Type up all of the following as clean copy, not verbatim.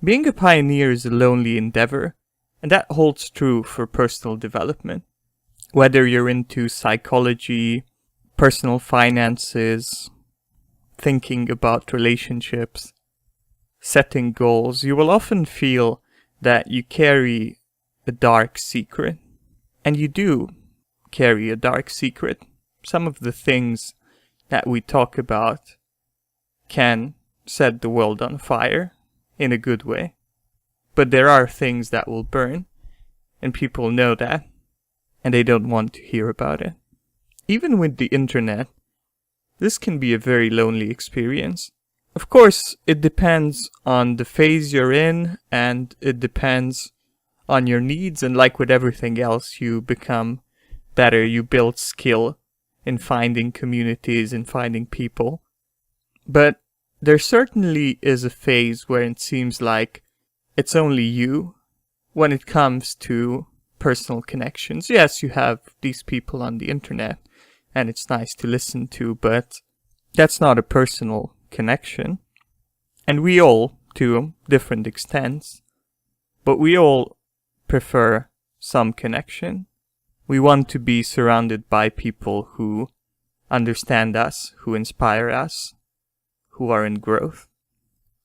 Being a pioneer is a lonely endeavor, and that holds true for personal development. Whether you're into psychology, personal finances, thinking about relationships, setting goals, you will often feel that you carry a dark secret. And you do carry a dark secret. Some of the things that we talk about can set the world on fire in a good way. But there are things that will burn, and people know that, and they don't want to hear about it. Even with the internet, this can be a very lonely experience. Of course, it depends on the phase you're in, and it depends on your needs, and like with everything else, you become better, you build skill in finding communities and finding people. But there certainly is a phase where it seems like it's only you when it comes to personal connections. Yes, you have these people on the internet, and it's nice to listen to, but that's not a personal connection. And we all, to different extents, but we all prefer some connection. We want to be surrounded by people who understand us, who inspire us, who are in growth.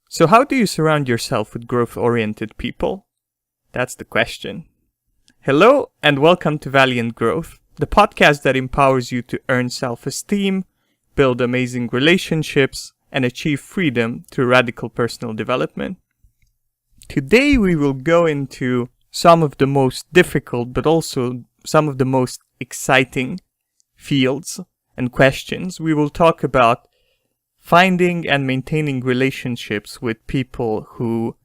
So how do you surround yourself with growth-oriented people? That's the question. Hello and welcome to Valiant Growth, the podcast that empowers you to earn self-esteem, build amazing relationships, and achieve freedom through radical personal development. Today we will go into some of the most difficult but also some of the most exciting fields and questions. We will talk about finding and maintaining relationships with people who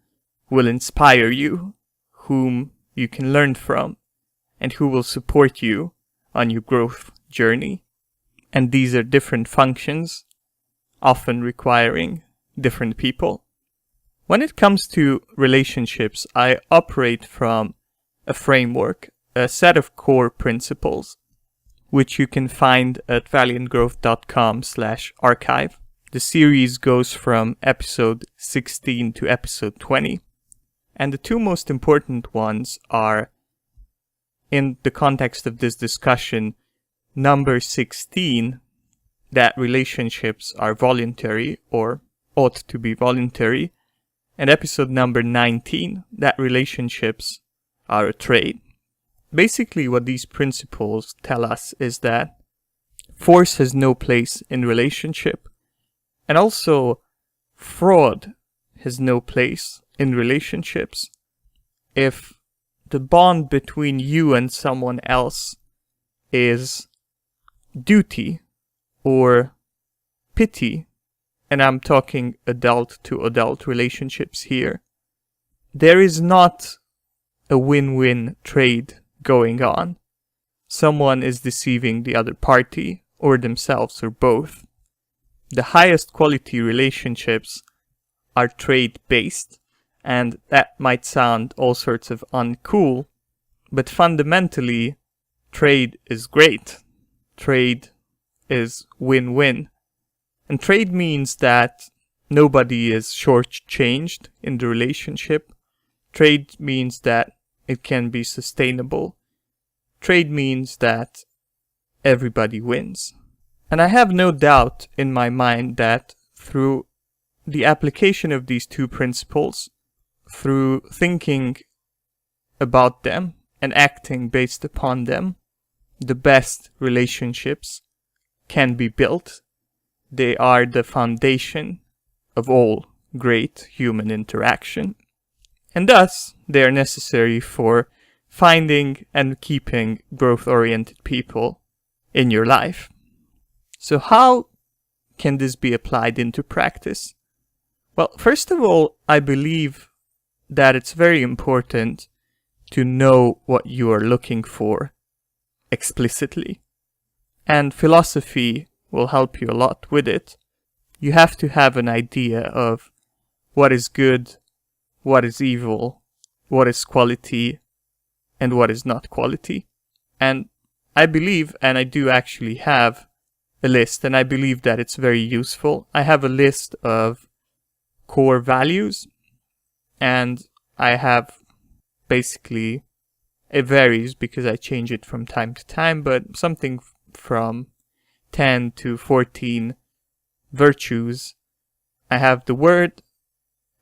will inspire you, whom you can learn from, and who will support you on your growth journey. And these are different functions, often requiring different people. When it comes to relationships, I operate from a framework, a set of core principles, which you can find at valiantgrowth.com/archive. The series goes from episode 16 to episode 20. And the two most important ones are, in the context of this discussion, number 16, that relationships are voluntary or ought to be voluntary, and episode number 19, that relationships are a trade. Basically, what these principles tell us is that force has no place in relationship, and also fraud has no place in relationships. If the bond between you and someone else is duty or pity, and I'm talking adult to adult relationships here, there is not a win-win trade going on. Someone is deceiving the other party, or themselves, or both. The highest quality relationships are trade-based, and that might sound all sorts of uncool, but fundamentally, trade is great. Trade is win-win. And trade means that nobody is shortchanged in the relationship. Trade means that it can be sustainable. Trade means that everybody wins. And I have no doubt in my mind that through the application of these two principles, through thinking about them and acting based upon them, the best relationships can be built. They are the foundation of all great human interaction. And thus, they are necessary for finding and keeping growth-oriented people in your life. So how can this be applied into practice? Well, first of all, I believe that it's very important to know what you are looking for explicitly. And philosophy will help you a lot with it. You have to have an idea of what is good, what is evil, what is quality, and what is not quality. And I believe, and I do actually have a list, and I believe that it's very useful. I have a list of core values, and I have basically, it varies because I change it from time to time, but something from 10 to 14 virtues. I have the word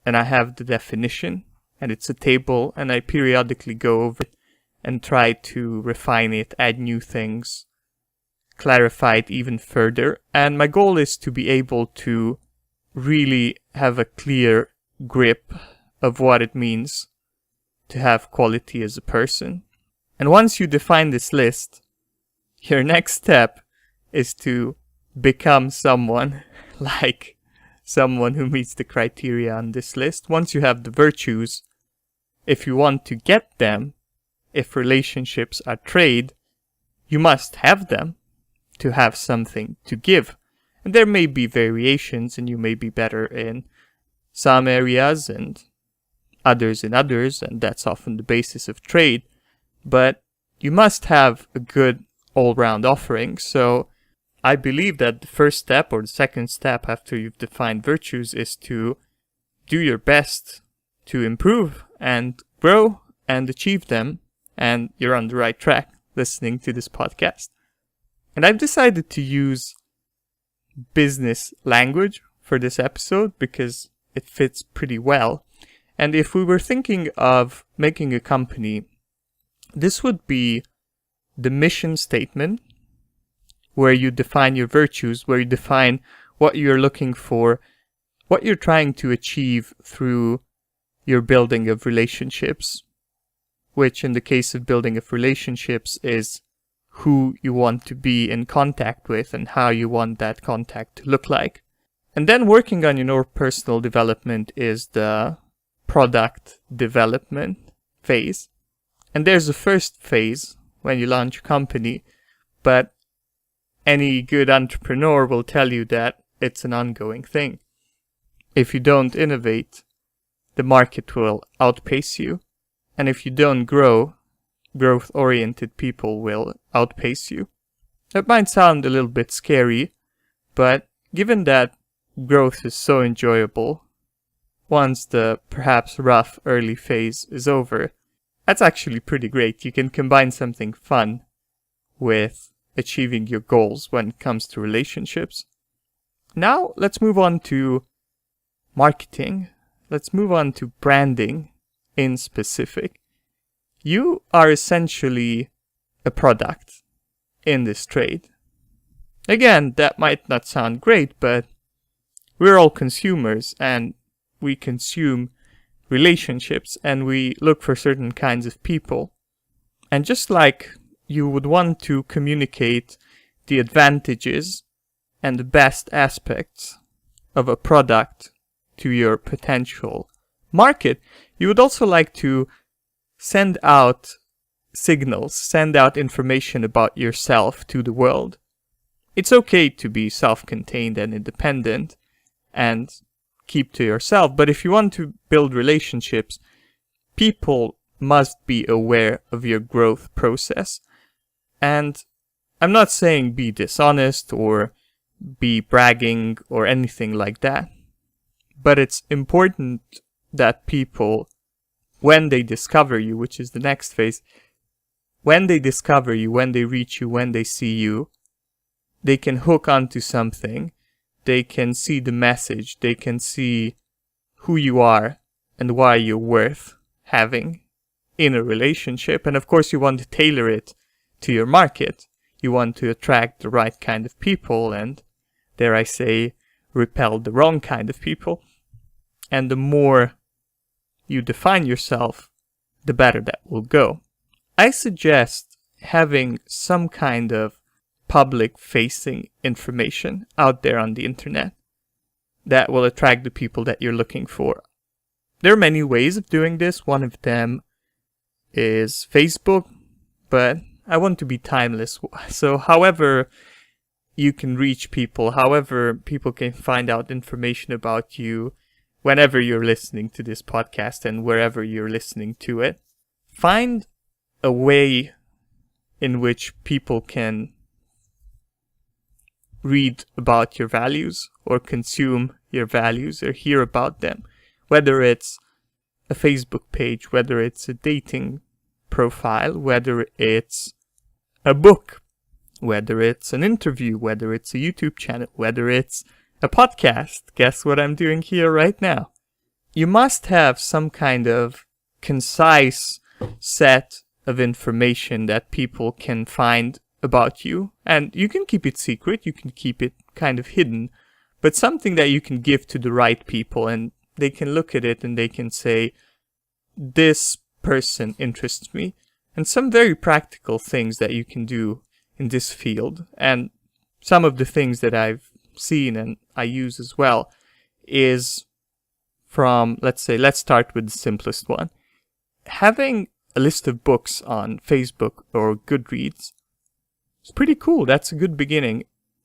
and I have the definition, and it's a table, and I periodically go over it and try to refine it, add new things, clarify it even further. And my goal is to be able to really have a clear grip of what it means to have quality as a person. And once you define this list, your next step is to become someone like someone who meets the criteria on this list. Once you have the virtues, if you want to get them, if relationships are trade, you must have them to have something to give. And there may be variations, and you may be better in some areas and others in others, and that's often the basis of trade. But you must have a good all-round offering. So I believe that the first step or the second step after you've defined virtues is to do your best to improve and grow and achieve them, and you're on the right track listening to this podcast. And I've decided to use business language for this episode because it fits pretty well. And if we were thinking of making a company, this would be the mission statement, where you define your virtues, where you define what you're looking for, what you're trying to achieve through your building of relationships, which in the case of building of relationships is who you want to be in contact with and how you want that contact to look like. And then working on your personal development is the product development phase. And there's a first phase when you launch a company, but any good entrepreneur will tell you that it's an ongoing thing. If you don't innovate, the market will outpace you. And if you don't grow, growth-oriented people will outpace you. That might sound a little bit scary, but given that growth is so enjoyable, once the perhaps rough early phase is over, that's actually pretty great. You can combine something fun with achieving your goals when it comes to relationships. Now let's move on to marketing. Let's move on to branding in specific. You are essentially a product in this trade. Again, that might not sound great, but we're all consumers and we consume relationships and we look for certain kinds of people. And just like you would want to communicate the advantages and the best aspects of a product to your potential market, you would also like to send out signals, send out information about yourself to the world. It's okay to be self-contained and independent and keep to yourself, but if you want to build relationships, people must be aware of your growth process. And I'm not saying be dishonest or be bragging or anything like that, but it's important that people, when they discover you, which is the next phase, when they discover you, when they reach you, when they see you, they can hook onto something, they can see the message, they can see who you are and why you're worth having in a relationship. And of course you want to tailor it to your market. You want to attract the right kind of people and, dare I say, repel the wrong kind of people. And the more you define yourself, the better that will go. I suggest having some kind of public-facing information out there on the internet that will attract the people that you're looking for. There are many ways of doing this. One of them is Facebook, but I want to be timeless. So however you can reach people, however people can find out information about you whenever you're listening to this podcast and wherever you're listening to it, find a way in which people can read about your values or consume your values or hear about them, whether it's a Facebook page, whether it's a dating profile, whether it's a book, whether it's an interview, whether it's a YouTube channel, whether it's a podcast. Guess what I'm doing here right now? You must have some kind of concise set of information that people can find about you. And you can keep it secret, you can keep it kind of hidden, but something that you can give to the right people and they can look at it and they can say, this person interests me. And some very practical things that you can do in this field, and some of the things that I've seen and I use as well, is from, let's start with the simplest one. Having a list of books on Facebook or Goodreads is pretty cool. That's a good beginning.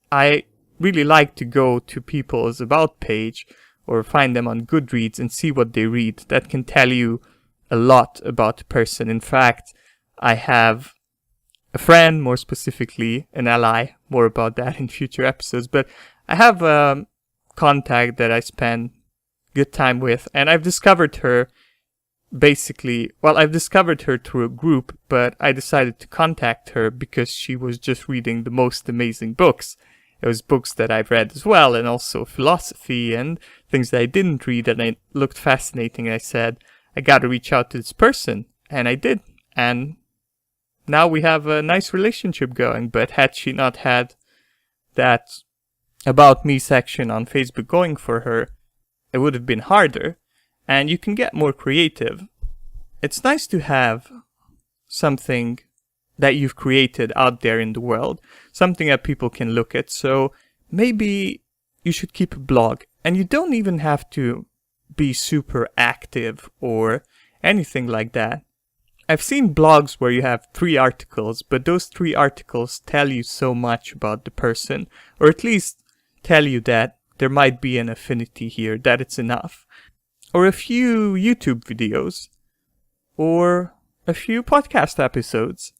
I really like to go to people's About page or find them on Goodreads and see what they read. That can tell you a lot about the person. In fact, I have a friend, more specifically an ally, more about that in future episodes, but I have a contact that I spend good time with, and I've discovered her I've discovered her through a group, but I decided to contact her because she was just reading the most amazing books. It was books that I've read as well, and also philosophy and things that I didn't read, and it looked fascinating. I said, I gotta reach out to this person, and I did, and now we have a nice relationship going. But had she not had that About Me section on Facebook going for her, it would have been harder. And you can get more creative. It's nice to have something that you've created out there in the world, something that people can look at. So maybe you should keep a blog, and you don't even have to be super active or anything like that. I've seen blogs where you have 3 articles, but those 3 articles tell you so much about the person, or at least tell you that there might be an affinity here, that it's enough. Or a few YouTube videos, or a few podcast episodes.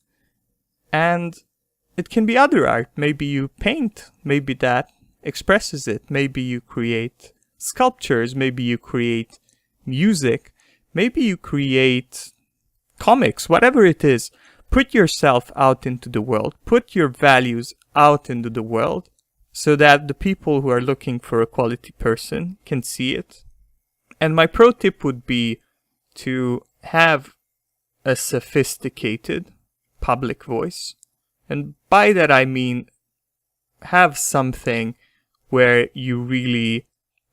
And it can be other art. Maybe you paint, maybe that expresses it. Maybe you create sculptures, maybe you create music, maybe you create comics, whatever it is. Put yourself out into the world. Put your values out into the world so that the people who are looking for a quality person can see it. And my pro tip would be to have a sophisticated public voice. And by that I mean have something where you really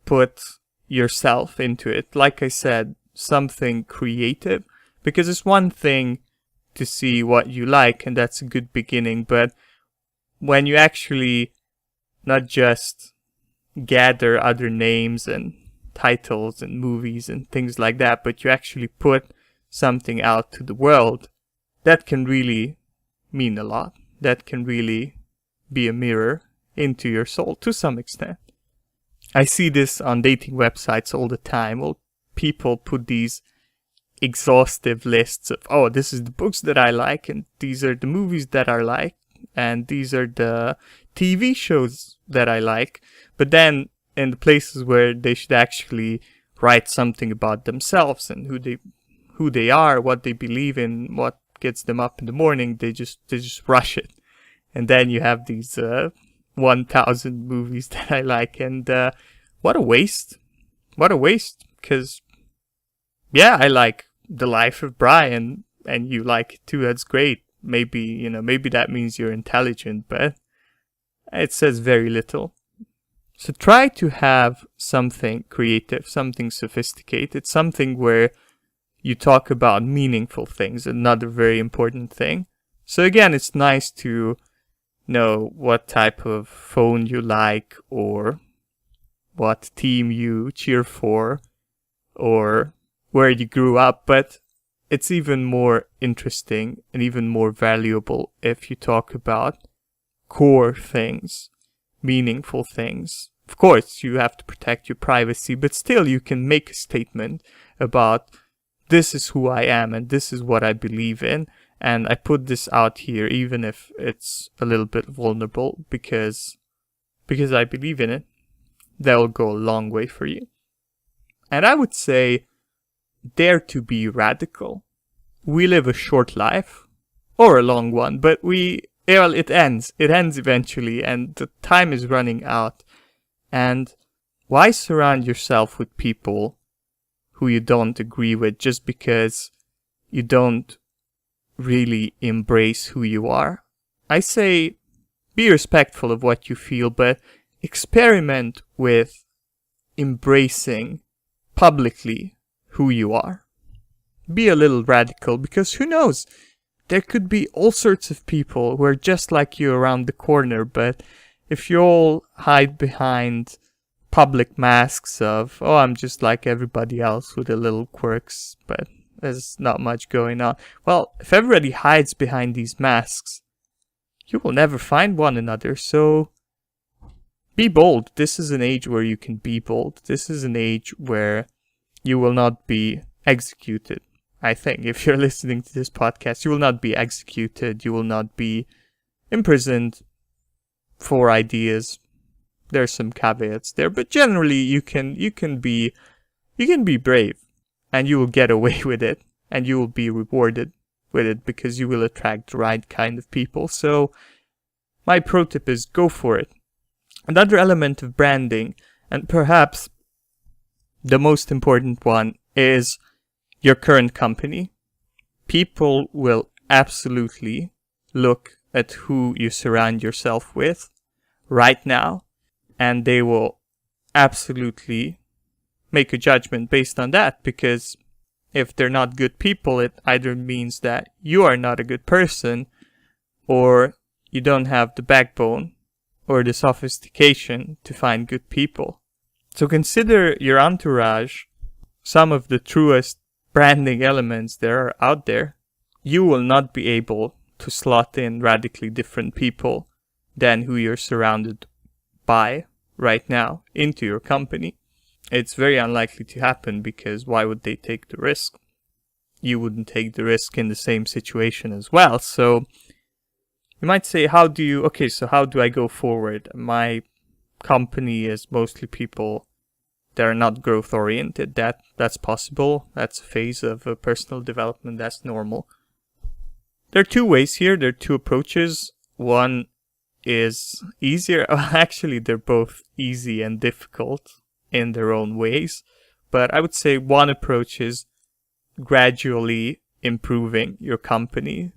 put yourself into it. Like I said, something creative. Because it's one thing to see what you like, and that's a good beginning. But when you actually not just gather other names and titles and movies and things like that, but you actually put something out to the world, that can really mean a lot. That can really be a mirror into your soul to some extent. I see this on dating websites all the time. Well, people put these exhaustive lists of, oh, this is the books that I like, and these are the movies that I like, and these are the TV shows that I like. But then in the places where they should actually write something about themselves and who they are, what they believe in, what gets them up in the morning, they just rush it. And then you have these 1,000 movies that I like, and what a waste. What a waste, because yeah, I like The Life of Brian, and you like it too, that's great. Maybe that means you're intelligent, but it says very little. So try to have something creative, something sophisticated, something where you talk about meaningful things, another very important thing. So again, it's nice to know what type of phone you like, or what team you cheer for, or where you grew up, but it's even more interesting and even more valuable if you talk about core things, meaningful things. Of course, you have to protect your privacy, but still you can make a statement about, this is who I am and this is what I believe in, and I put this out here even if it's a little bit vulnerable, because I believe in it. That will go a long way for you. And I would say dare to be radical. We live a short life, or a long one, but it ends. It ends eventually, and the time is running out. And why surround yourself with people who you don't agree with just because you don't really embrace who you are? I say be respectful of what you feel, but experiment with embracing publicly who you are. Be a little radical, because who knows? There could be all sorts of people who are just like you around the corner, but if you all hide behind public masks of, oh, I'm just like everybody else with a little quirks, but there's not much going on. Well, if everybody hides behind these masks, you will never find one another, so be bold. This is an age where you can be bold. This is an age where you will not be executed. I think if you're listening to this podcast, you will not be executed. You will not be imprisoned for ideas. There's some caveats there, but generally you can be brave, and you will get away with it, and you will be rewarded with it because you will attract the right kind of people. So my pro tip is go for it. Another element of branding, and perhaps the most important one, is your current company. People will absolutely look at who you surround yourself with right now, and they will absolutely make a judgment based on that, because if they're not good people, it either means that you are not a good person, or you don't have the backbone or the sophistication to find good people. So consider your entourage some of the truest branding elements there are out there. You will not be able to slot in radically different people than who you're surrounded by right now into your company. It's very unlikely to happen, because why would they take the risk? You wouldn't take the risk in the same situation as well. So you might say, how do I go forward? My company is mostly people that are not growth oriented. That's possible. That's a phase of personal development. That's normal. There are two ways here. There are two approaches. One is easier. Actually, they're both easy and difficult in their own ways. But I would say one approach is gradually improving your company,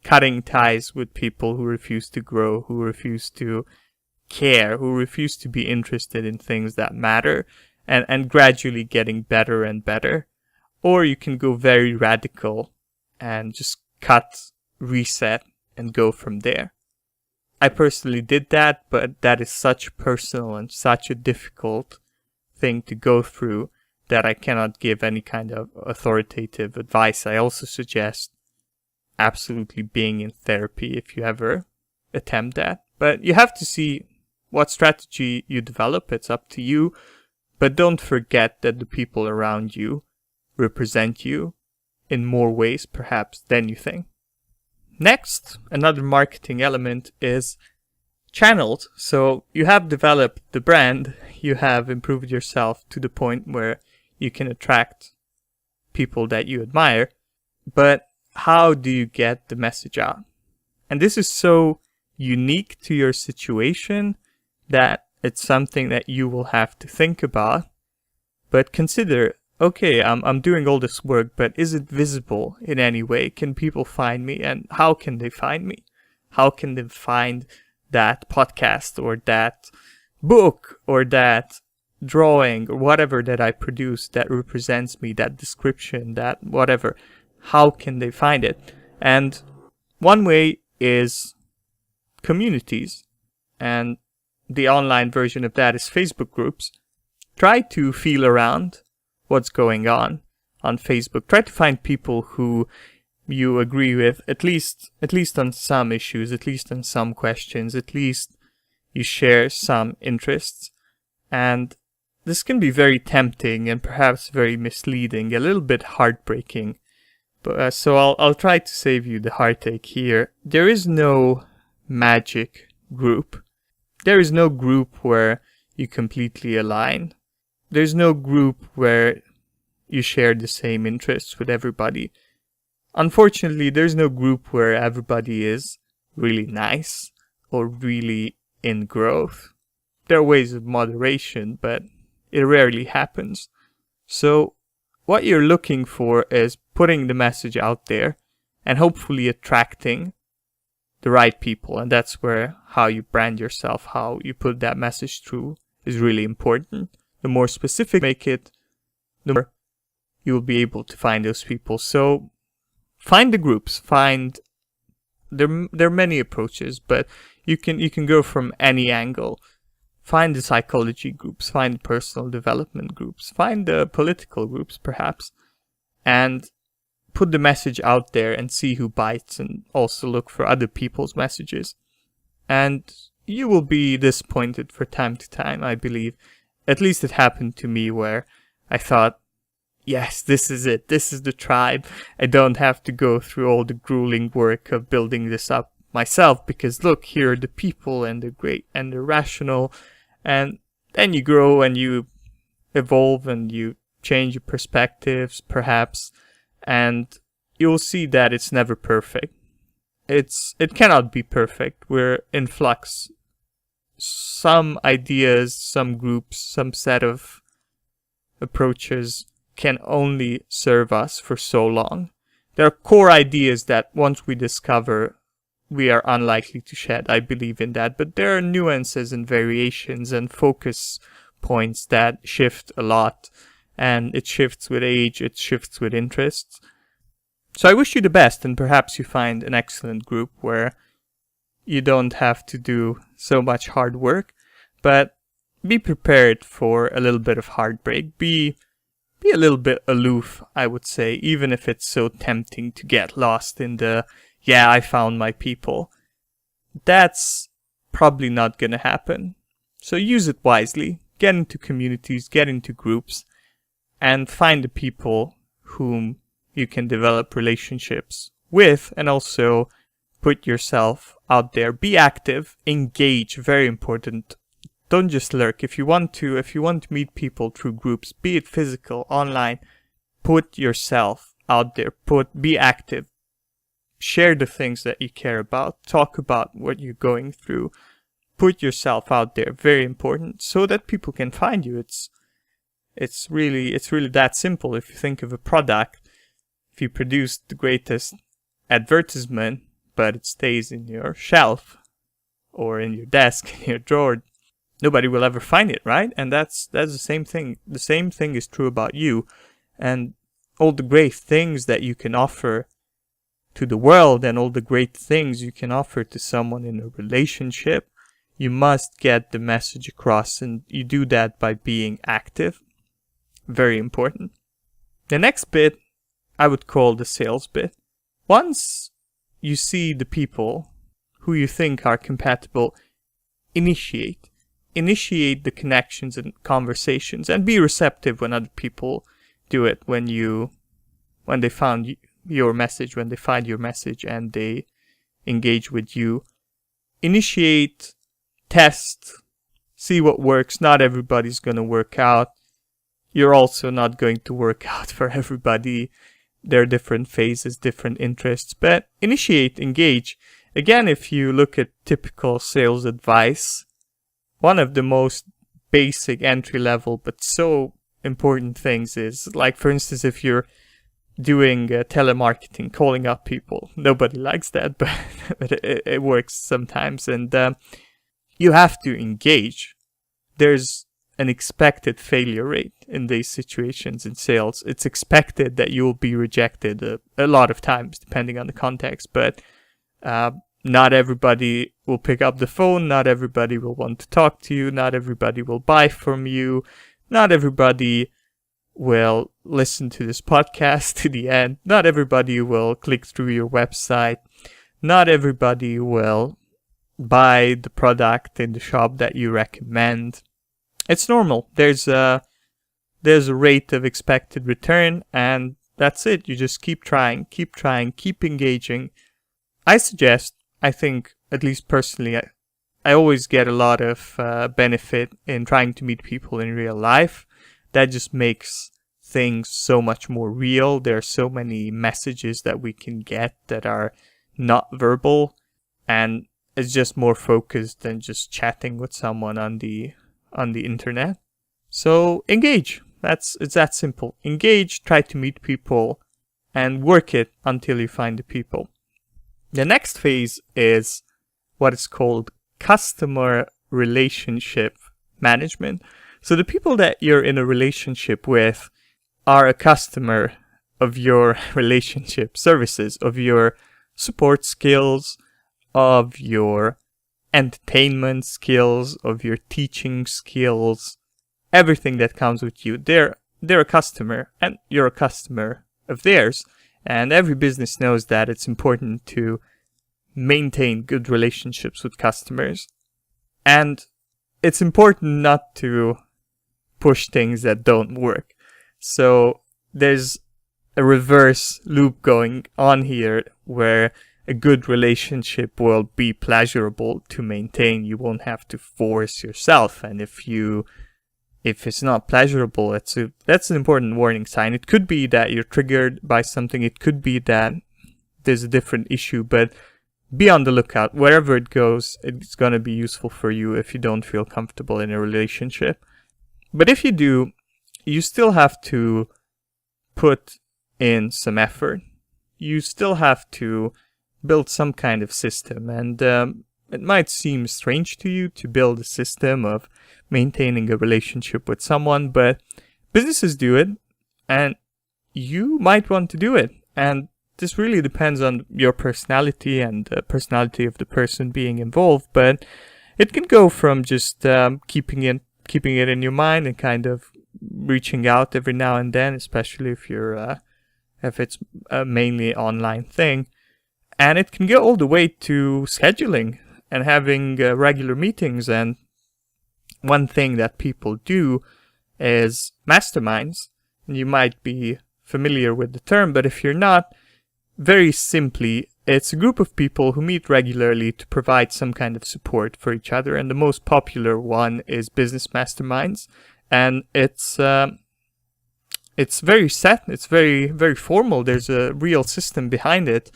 cutting ties with people who refuse to grow, who refuse to care, who refuse to be interested in things that matter, and gradually getting better and better. Or you can go very radical and just cut, reset, and go from there. I personally did that, but that is such personal and such a difficult thing to go through that I cannot give any kind of authoritative advice. I also suggest absolutely being in therapy if you ever attempt that. But you have to see what strategy you develop. It's up to you. But don't forget that the people around you represent you in more ways perhaps than you think. Next, another marketing element is channeled. So you have developed the brand, you have improved yourself to the point where you can attract people that you admire, but how do you get the message out? And this is so unique to your situation that it's something that you will have to think about. But consider, okay, I'm doing all this work, but is it visible in any way? Can people find me? And how can they find me? How can they find that podcast or that book or that drawing or whatever that I produce that represents me, that description, that whatever? How can they find it? And one way is communities, and the online version of that is Facebook groups. Try to feel around what's going on Facebook. Try to find people who you agree with, at least on some issues, at least on some questions, at least you share some interests. And this can be very tempting and perhaps very misleading, a little bit heartbreaking. But so I'll try to save you the heartache here. There is no magic group. There is no group where you completely align. There's no group where you share the same interests with everybody. Unfortunately, there's no group where everybody is really nice or really in growth. There are ways of moderation, but it rarely happens. So what you're looking for is putting the message out there and hopefully attracting the right people. And that's where how you brand yourself, how you put that message through is really important. The more specific you make it, the more you will be able to find those people. So find the groups, there are many approaches, but you can go from any angle. Find the psychology groups, find the personal development groups, find the political groups perhaps, and put the message out there and see who bites, and also look for other people's messages. And you will be disappointed from time to time, I believe. At least it happened to me where I thought, yes, this is it. This is the tribe. I don't have to go through all the grueling work of building this up myself, because look, here are the people and they're great and they're rational. And then you grow and you evolve and you change your perspectives perhaps, and you'll see that it's never perfect. It cannot be perfect. We're in flux. Some ideas, some groups, some set of approaches can only serve us for so long. There are core ideas that once we discover, we are unlikely to shed. I believe in that. But there are nuances and variations and focus points that shift a lot. And it shifts with age, it shifts with interests. So I wish you the best, and perhaps you find an excellent group where you don't have to do so much hard work. But be prepared for a little bit of heartbreak. Be a little bit aloof, I would say, even if it's so tempting to get lost in the, yeah, I found my people. That's probably not gonna happen. So use it wisely. Get into communities, get into groups, and find the people whom you can develop relationships with, and also put yourself out there. Be active, engage, very important. Don't just lurk. If you want to meet people through groups, be it physical, online, put yourself out there. Be active. Share the things that you care about. Talk about what you're going through. Put yourself out there. Very important, so that people can find you. It's really that simple. If you think of a product, if you produce the greatest advertisement, but it stays in your shelf or in your desk, in your drawer, nobody will ever find it, right? And that's the same thing. The same thing is true about you, and all the great things that you can offer to the world, and all the great things you can offer to someone in a relationship. You must get the message across, and you do that by being active. Very important. The next bit I would call the sales bit. Once you see the people who you think are compatible, initiate the connections and conversations, and be receptive when other people do it. When they found your message, when they find your message and they engage with you, initiate, test, see what works. Not everybody's going to work out. You're also not going to work out for everybody. There are different phases, different interests, but initiate, engage. Again, if you look at typical sales advice, one of the most basic entry level but so important things is, like, for instance, if you're doing telemarketing, calling up people. Nobody likes that, but it works sometimes, and you have to engage. There's an expected failure rate in these situations in sales. It's expected that you will be rejected a lot of times, depending on the context, but not everybody will pick up the phone, not everybody will want to talk to you, not everybody will buy from you, not everybody will listen to this podcast to the end, not everybody will click through your website, not everybody will buy the product in the shop that you recommend. It's normal. There's a rate of expected return, and that's it. You just keep trying, keep engaging. I think, at least personally, I always get a lot of benefit in trying to meet people in real life. That just makes things so much more real. There are so many messages that we can get that are not verbal, and it's just more focused than just chatting with someone on the internet. So engage. It's that simple. Engage, try to meet people, and work it until you find the people. The next phase is what is called customer relationship management. So the people that you're in a relationship with are a customer of your relationship services, of your support skills, of your entertainment skills, of your teaching skills, everything that comes with you. They're a customer, and you're a customer of theirs. And every business knows that it's important to maintain good relationships with customers. And it's important not to push things that don't work. So there's a reverse loop going on here where a good relationship will be pleasurable to maintain. You won't have to force yourself. And if it's not pleasurable, that's an important warning sign. It could be that you're triggered by something. It could be that there's a different issue, but be on the lookout. Wherever it goes, it's going to be useful for you if you don't feel comfortable in a relationship. But if you do, you still have to put in some effort. You still have to build some kind of system. And it might seem strange to you to build a system of maintaining a relationship with someone, but businesses do it, and you might want to do it. And this really depends on your personality and the personality of the person being involved, but it can go from just keeping it in your mind and kind of reaching out every now and then, especially if it's a mainly online thing. And it can go all the way to scheduling and having regular meetings. And one thing that people do is masterminds. And you might be familiar with the term, but if you're not, very simply, it's a group of people who meet regularly to provide some kind of support for each other. And the most popular one is business masterminds. And it's very set. It's very, very formal. There's a real system behind it.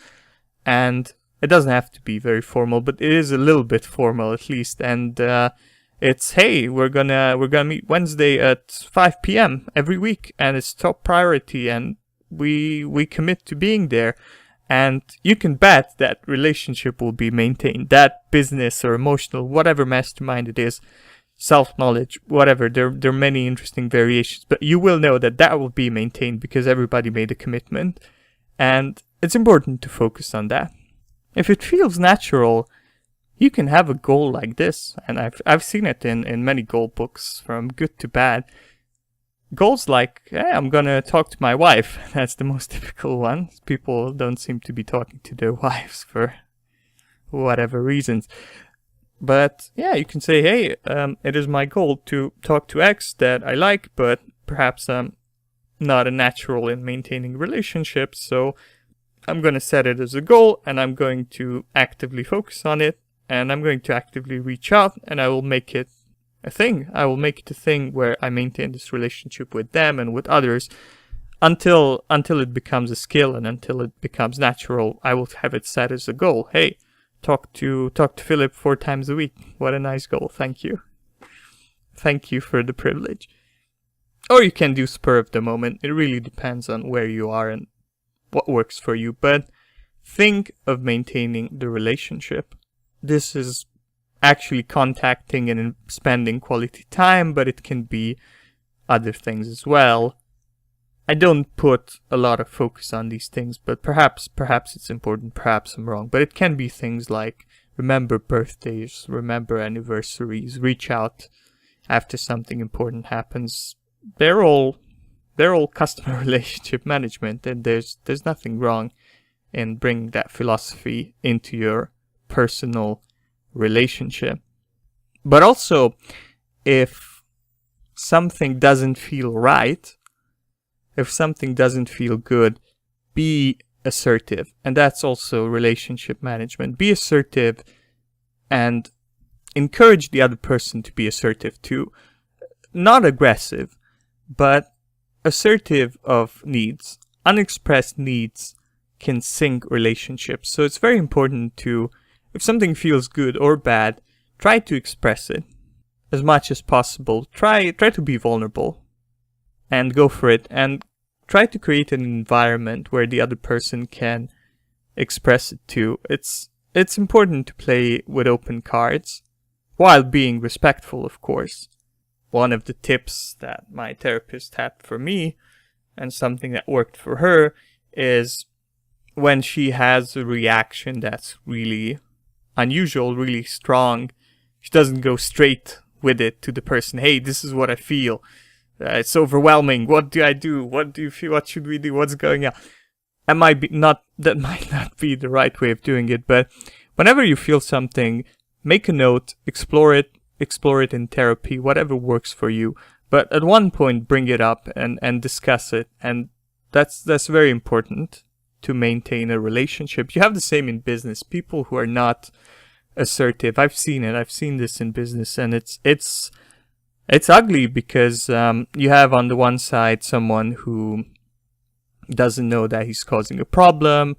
And it doesn't have to be very formal, but it is a little bit formal at least. And it's, hey, we're gonna meet Wednesday at 5 p.m. every week, and it's top priority, and we commit to being there. And you can bet that relationship will be maintained. That business or emotional, whatever mastermind it is, self-knowledge, whatever, there are many interesting variations, but you will know that will be maintained because everybody made a commitment. And it's important to focus on that. If it feels natural, you can have a goal like this, and I've seen it in many goal books, from good to bad. Goals like, hey, I'm gonna talk to my wife. That's the most typical one. People don't seem to be talking to their wives for whatever reasons. But yeah, you can say, hey, it is my goal to talk to X that I like, but perhaps I'm not a natural in maintaining relationships, so I'm going to set it as a goal, and I'm going to actively focus on it, and I'm going to actively reach out, and I will make it a thing. I will make it a thing where I maintain this relationship with them and with others until it becomes a skill, and until it becomes natural. I will have it set as a goal. Hey, talk to Philip 4 times a week. What a nice goal. Thank you. Thank you for the privilege. Or you can do spur of the moment. It really depends on where you are and what works for you. But think of maintaining the relationship. This is actually contacting and spending quality time, but it can be other things as well. I don't put a lot of focus on these things, but perhaps it's important, perhaps I'm wrong. But it can be things like remember birthdays, remember anniversaries, reach out after something important happens. They're all customer relationship management, and there's nothing wrong in bringing that philosophy into your personal relationship. But also, if something doesn't feel right, if something doesn't feel good, be assertive. And that's also relationship management. Be assertive and encourage the other person to be assertive too. Not aggressive, but assertive of needs. Unexpressed needs can sink relationships. So it's very important to, if something feels good or bad, try to express it as much as possible. Try to be vulnerable and go for it, and try to create an environment where the other person can express it too. It's important to play with open cards while being respectful, of course. One of the tips that my therapist had for me, and something that worked for her, is when she has a reaction that's really unusual, really strong, she doesn't go straight with it to the person. Hey, this is what I feel. It's overwhelming. What do I do? What do you feel? What should we do? What's going on? That might not be the right way of doing it, but whenever you feel something, make a note, explore it in therapy, whatever works for you. But at one point, bring it up and discuss it. And that's very important to maintain a relationship. You have the same in business. People who are not assertive, I've seen it. I've seen this in business, and it's ugly because you have on the one side someone who doesn't know that he's causing a problem,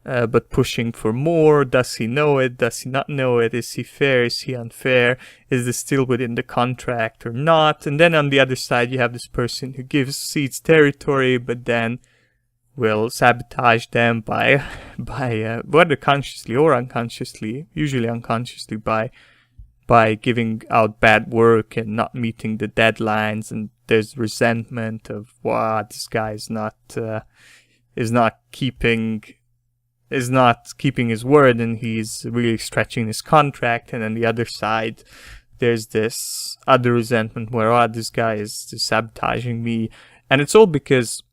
but pushing for more. Does he know it? Does he not know it? Is he fair? Is he unfair? Is this still within the contract or not? And then on the other side, you have this person who cedes territory, but then will sabotage them by whether consciously or unconsciously, usually unconsciously, by giving out bad work and not meeting the deadlines. And there's resentment of, wow, this guy is not keeping his word, and he's really stretching his contract. And on the other side, there's this other resentment where, oh, this guy is sabotaging me. And it's all because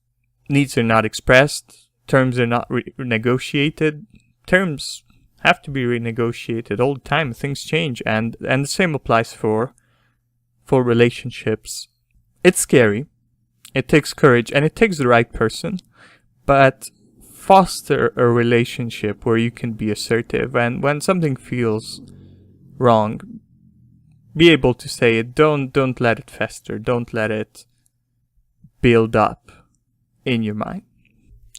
needs are not expressed, terms are not renegotiated. Terms have to be renegotiated all the time. Things change, and the same applies for relationships. It's scary, it takes courage, and it takes the right person, but foster a relationship where you can be assertive, and when something feels wrong, be able to say it. Don't let it fester. Don't let it build up in your mind.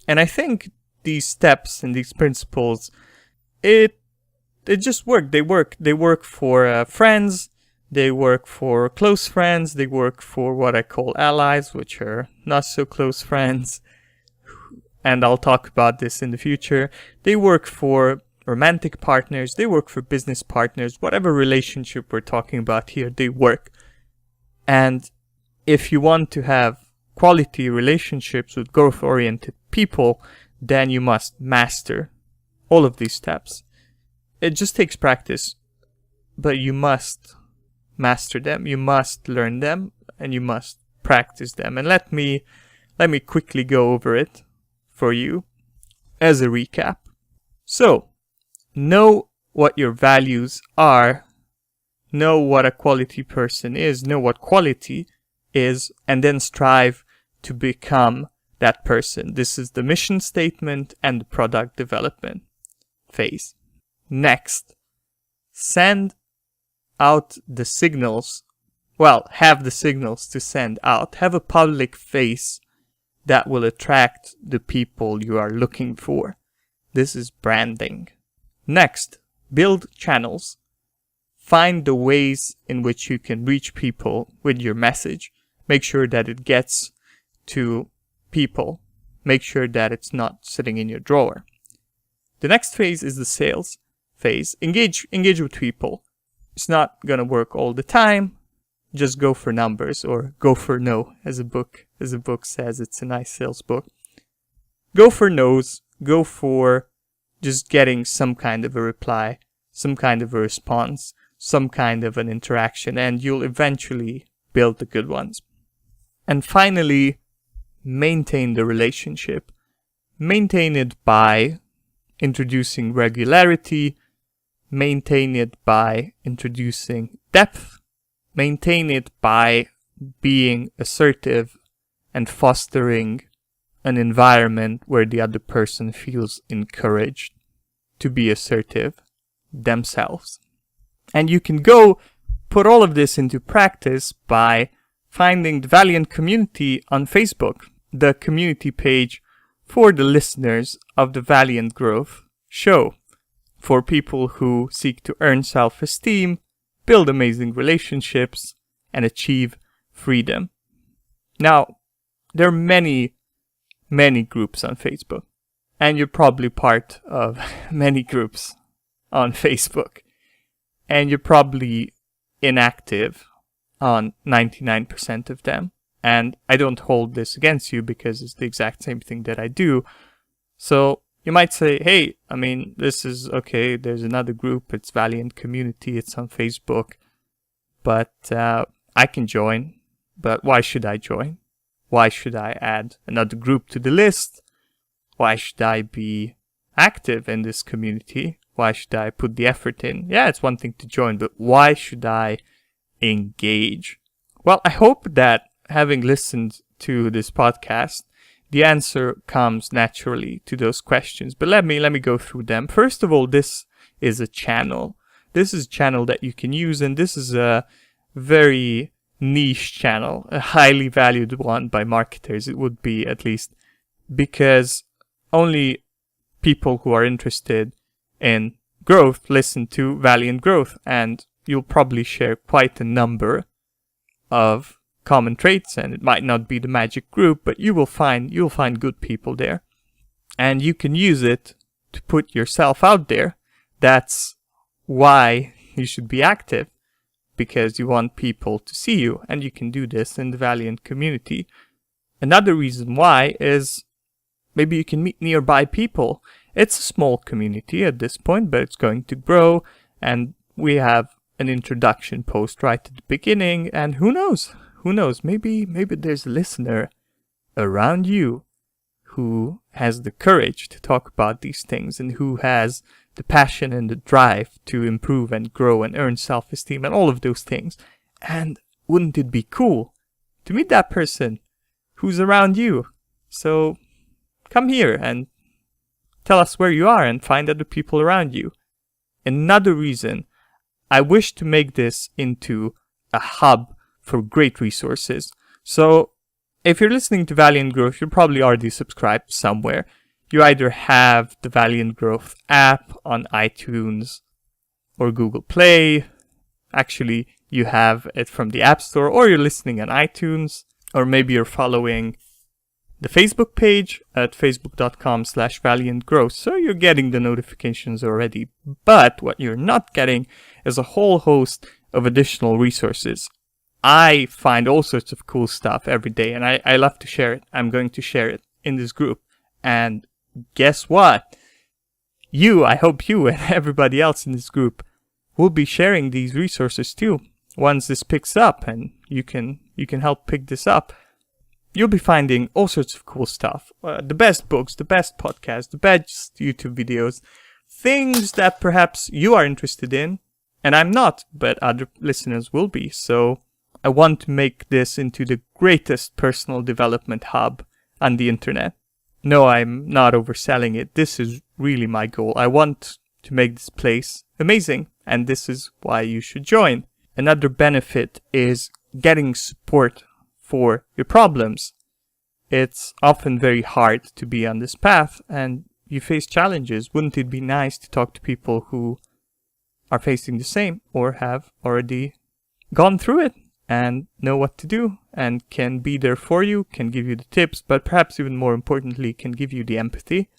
And I think these steps and these principles, it just work. They work for friends. They work for close friends. They work for what I call allies, which are not so close friends. And I'll talk about this in the future. They work for romantic partners. They work for business partners. Whatever relationship we're talking about here, they work. And if you want to have quality relationships with growth-oriented people, then you must master all of these steps. It just takes practice, but you must master them. You must learn them, and you must practice them. And let me quickly go over it for you as a recap. So, know what your values are, know what a quality person is, know what quality is, and then strive to become that person. This is the mission statement and the product development phase. Next, send out the signals. Well, have the signals to send out. Have a public face that will attract the people you are looking for. This is branding. Next, build channels. Find the ways in which you can reach people with your message. Make sure that it gets to people. Make sure that it's not sitting in your drawer. The next phase is the sales phase. Engage with people. It's not gonna work all the time. Just go for numbers, or go for no, as a book says. It's a nice sales book. Go for no's. Go for just getting some kind of a reply, some kind of a response, some kind of an interaction, and you'll eventually build the good ones. And finally, maintain the relationship. Maintain it by introducing regularity. Maintain it by introducing depth. Maintain it by being assertive and fostering an environment where the other person feels encouraged to be assertive themselves. And you can go put all of this into practice by finding the Valiant community on Facebook, the community page for the listeners of the Valiant Growth show, for people who seek to earn self-esteem, build amazing relationships, and achieve freedom. Now, there are many groups on Facebook, and you're probably part of many groups on Facebook, and you're probably inactive on 99% of them. And I don't hold this against you because it's the exact same thing that I do. So you might say, hey, I mean, this is okay. There's another group. It's Valiant Community. It's on Facebook. But I can join. But why should I join? Why should I add another group to the list? Why should I be active in this community? Why should I put the effort in? Yeah, it's one thing to join, but why should I engage? Well, I hope that having listened to this podcast, the answer comes naturally to those questions. But let me go through them. First of all, this is a channel. This is a channel that you can use, and this is a very niche channel, a highly valued one by marketers. It would be, at least, because only people who are interested in growth listen to Valiant Growth, and you'll probably share quite a number of common traits, and it might not be the magic group, but you'll find good people there, and you can use it to put yourself out there. That's why you should be active, because you want people to see you, and you can do this in the Valiant community. Another reason why is maybe you can meet nearby people. It's a small community at this point, but it's going to grow, and we have an introduction post right at the beginning, and who knows, maybe there's a listener around you who has the courage to talk about these things, and who has the passion and the drive to improve and grow and earn self-esteem and all of those things. And wouldn't it be cool to meet that person who's around you? So come here and tell us where you are and find other people around you. Another reason I wish to make this into a hub for great resources. So if you're listening to Valiant Growth, you're probably already subscribed somewhere. You either have the Valiant Growth app on iTunes or Google Play. Actually, you have it from the App Store, or you're listening on iTunes, or maybe you're following the Facebook page at facebook.com/valiantgrowth. So you're getting the notifications already. But what you're not getting is a whole host of additional resources. I find all sorts of cool stuff every day, and I love to share it. I'm going to share it in this group. And guess what? I hope you and everybody else in this group will be sharing these resources too. Once this picks up, and you can help pick this up, you'll be finding all sorts of cool stuff. The best books, the best podcasts, the best YouTube videos, things that perhaps you are interested in, and I'm not, but other listeners will be. So I want to make this into the greatest personal development hub on the internet. No, I'm not overselling it. This is really my goal. I want to make this place amazing, and this is why you should join. Another benefit is getting support for your problems. It's often very hard to be on this path, and you face challenges. Wouldn't it be nice to talk to people who are facing the same, or have already gone through it and know what to do, and can be there for you, can give you the tips, but perhaps even more importantly, can give you the empathy,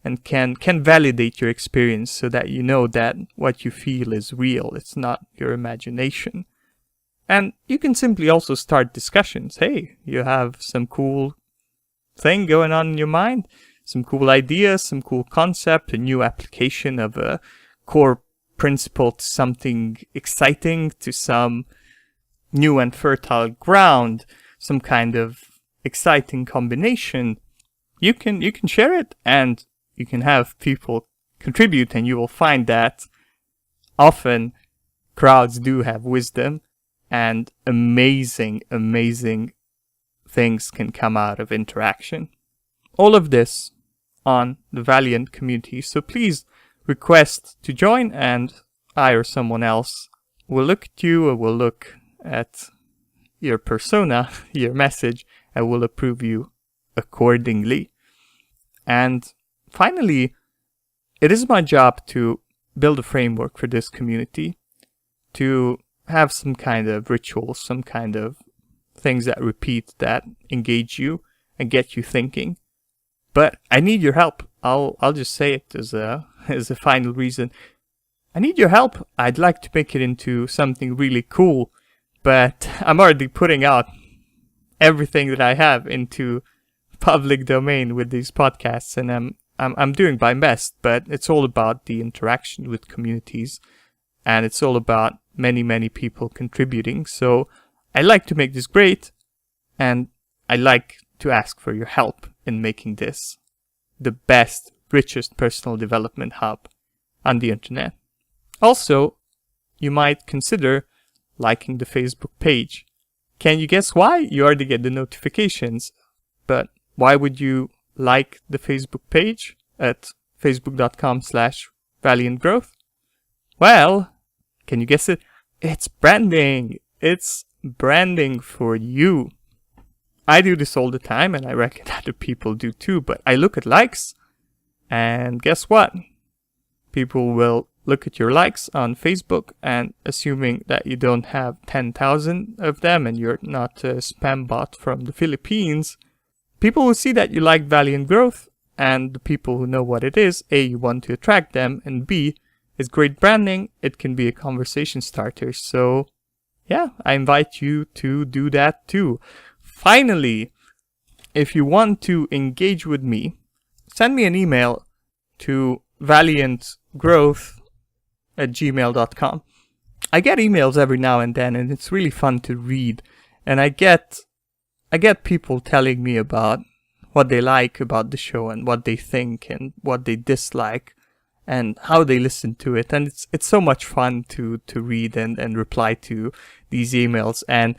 and can validate your experience so that you know that what you feel is real, it's not your imagination. And you can simply also start discussions. Hey, you have some cool thing going on in your mind, some cool ideas, some cool concept, a new application of a core principle to something exciting, to some new and fertile ground, some kind of exciting combination. You can share it, and you can have people contribute, and you will find that often crowds do have wisdom, and amazing things can come out of interaction. All of this on the Valiant community. So please request to join, and I or someone else will look at you, or will look at your persona, your message, and will approve you accordingly. And finally, it is my job to build a framework for this community, to have some kind of rituals, some kind of things that repeat, that engage you and get you thinking. But I need your help. I'll just say it as a final reason. I need your help. I'd like to make it into something really cool, but I'm already putting out everything that I have into public domain with these podcasts, and I'm doing my best, but it's all about the interaction with communities, and it's all about many people contributing. So I like to make this great, and I like to ask for your help in making this the best, richest personal development hub on the internet. Also, you might consider liking the Facebook page. Can you guess why? You already get the notifications, but why would you like the Facebook page at facebook.com/valiantgrowth? Well, can you guess it? It's branding. It's branding for you. I do this all the time, and I reckon other people do too, but I look at likes, and guess what? People will look at your likes on Facebook, and assuming that you don't have 10,000 of them and you're not a spam bot from the Philippines, people will see that you like Valiant Growth, and the people who know what it is, A, you want to attract them, and B, it's great branding. It can be a conversation starter. So yeah, I invite you to do that too. Finally, if you want to engage with me, send me an email to valiantgrowth@gmail.com. I get emails every now and then, and it's really fun to read. And I get people telling me about what they like about the show and what they think and what they dislike and how they listen to it. And it's so much fun to read and reply to these emails. And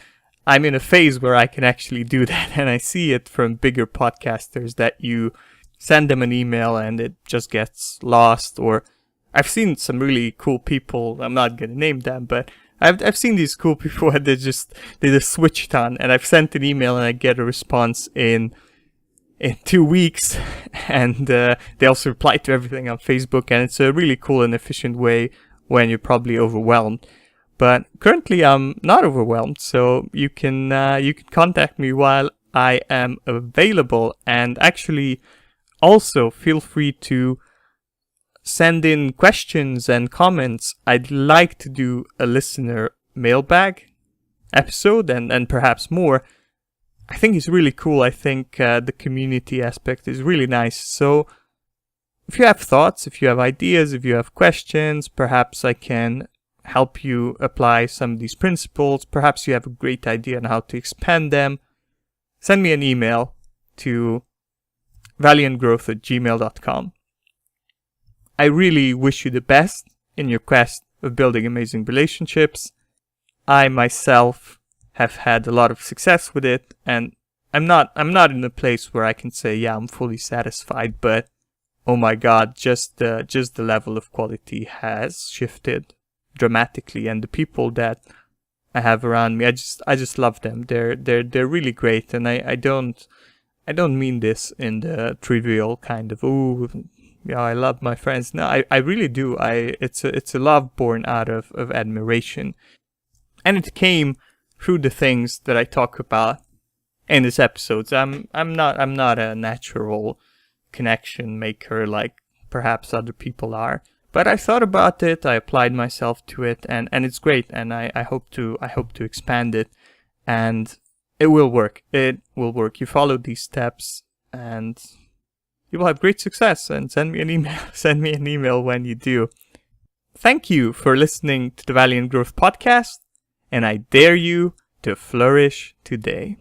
I'm in a phase where I can actually do that. And I see it from bigger podcasters that you send them an email and it just gets lost. Or I've seen some really cool people, I'm not going to name them, but I've seen these cool people where they just switch it on, and I've sent an email and I get a response in 2 weeks, and they also reply to everything on Facebook, and it's a really cool and efficient way when you're probably overwhelmed. But currently I'm not overwhelmed, so you can contact me while I am available, and actually also feel free to send in questions and comments. I'd like to do a listener mailbag episode and perhaps more. I think it's really cool. I think the community aspect is really nice. So if you have thoughts, if you have ideas, if you have questions, perhaps I can help you apply some of these principles. Perhaps you have a great idea on how to expand them. Send me an email to valiantgrowth@gmail.com. I really wish you the best in your quest of building amazing relationships. I myself have had a lot of success with it, and I'm not in a place where I can say, yeah, I'm fully satisfied, but oh my god, just the level of quality has shifted dramatically, and the people that I have around me, I just love them. They're really great, and I don't mean this in the trivial kind of, ooh, yeah, I love my friends. No, I really do. It's a love born out of admiration. And it came through the things that I talk about in this episode. I'm not a natural connection maker like perhaps other people are. But I thought about it, I applied myself to it, and it's great, and I hope to expand it, and it will work. It will work. You follow these steps and you will have great success, and send me an email when you do. Thank you for listening to the Valiant Growth podcast, and I dare you to flourish today.